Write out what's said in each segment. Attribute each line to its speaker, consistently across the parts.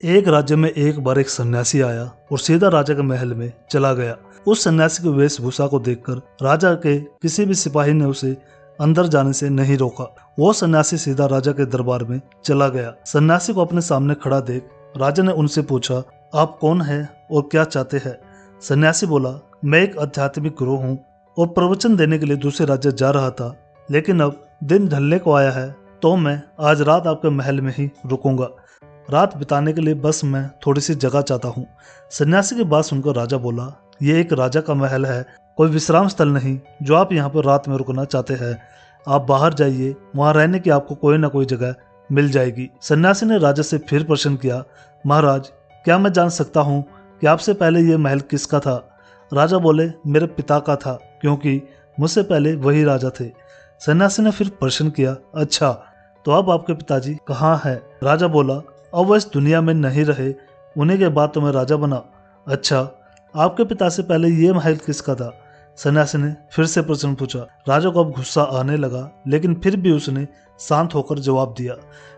Speaker 1: एक राज्य में एक बार एक सन्यासी आया और सीधा राजा के महल में चला गया। उस सन्यासी की वेशभूषा को देखकर राजा के किसी भी सिपाही ने उसे अंदर जाने से नहीं रोका। वो सन्यासी सीधा राजा के दरबार में चला गया। सन्यासी को अपने सामने खड़ा देख राजा ने उनसे पूछा, आप कौन है और क्या चाहते हैं? सन्यासी बोला, मैं एक आध्यात्मिक गुरु हूँ और प्रवचन देने के लिए दूसरे राज्य जा रहा था, लेकिन अब दिन ढलने को आया है तो मैं आज रात आपके महल में ही रुकूंगा। रात बिताने के लिए बस मैं थोड़ी सी जगह चाहता हूँ। सन्यासी की बात सुनकर राजा बोला, ये एक राजा का महल है, कोई विश्राम स्थल नहीं जो आप यहाँ पर रात में रुकना चाहते हैं। आप बाहर जाइए, वहाँ रहने की आपको कोई ना कोई जगह मिल जाएगी। सन्यासी ने राजा से फिर प्रश्न किया, महाराज क्या मैं जान सकता हूँ कि आपसे पहले ये महल किसका था? राजा बोले, मेरे पिता का था, क्योंकि मुझसे पहले वही राजा थे। सन्यासी ने फिर प्रश्न किया, अच्छा तो अब आपके पिताजी कहाँ हैं? राजा बोला, अब वह इस दुनिया में नहीं रहे, उन्हीं के बाद तो मैं राजा बना। अच्छा, आपके पिता से पहले ये महल किसका था? सन्यासी ने फिर से प्रश्न पूछा। राजा को अब गुस्सा आने लगा, लेकिन फिर भी उसने शांत होकर जवाब दिया,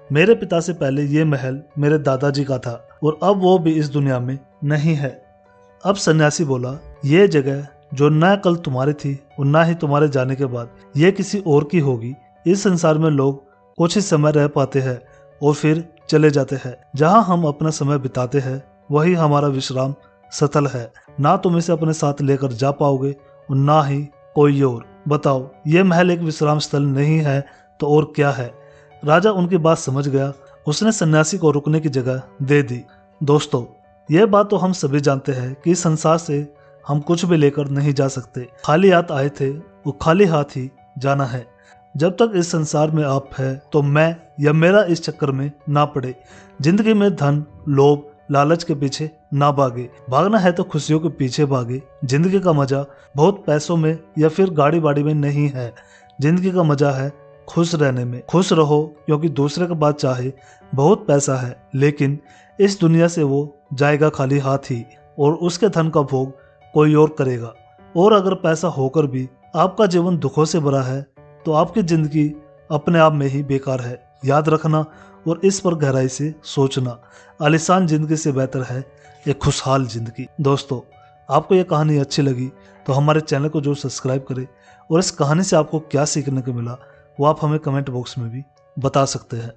Speaker 1: मेरे पिता से पहले ये महल मेरे दादाजी का था और अब वो भी इस दुनिया में नहीं है। अब सन्यासी बोला, ये जगह जो न कल तुम्हारी थी और न ही तुम्हारे जाने के बाद ये किसी और की होगी। इस संसार में लोग कुछ ही समय रह पाते हैं और फिर चले जाते हैं। जहाँ हम अपना समय बिताते हैं वही हमारा विश्राम स्थल है। ना तुम इसे अपने साथ लेकर जा पाओगे और ना ही कोई और। बताओ, ये महल एक विश्राम स्थल नहीं है तो और क्या है? राजा उनकी बात समझ गया। उसने सन्यासी को रुकने की जगह दे दी। दोस्तों, यह बात तो हम सभी जानते हैं कि इस संसार से हम कुछ भी लेकर नहीं जा सकते। खाली हाथ आए थे वो खाली हाथ ही जाना है। जब तक इस संसार में आप है तो मैं या मेरा इस चक्कर में ना पड़े। जिंदगी में धन, लोभ, लालच के पीछे ना भागे। भागना है तो खुशियों के पीछे भागे। जिंदगी का मजा बहुत पैसों में या फिर गाड़ी बाड़ी में नहीं है। जिंदगी का मजा है खुश रहने में। खुश रहो, क्योंकि दूसरे के बाद चाहे बहुत पैसा है, लेकिन इस दुनिया से वो जाएगा खाली हाथ ही और उसके धन का भोग कोई और करेगा। और अगर पैसा होकर भी आपका जीवन दुखों से भरा है तो आपकी जिंदगी अपने आप में ही बेकार है। याद रखना और इस पर गहराई से सोचना। आलीशान जिंदगी से बेहतर है एक खुशहाल जिंदगी। दोस्तों, आपको ये कहानी अच्छी लगी तो हमारे चैनल को जरूर सब्सक्राइब करें और इस कहानी से आपको क्या सीखने को मिला वो आप हमें कमेंट बॉक्स में भी बता सकते हैं।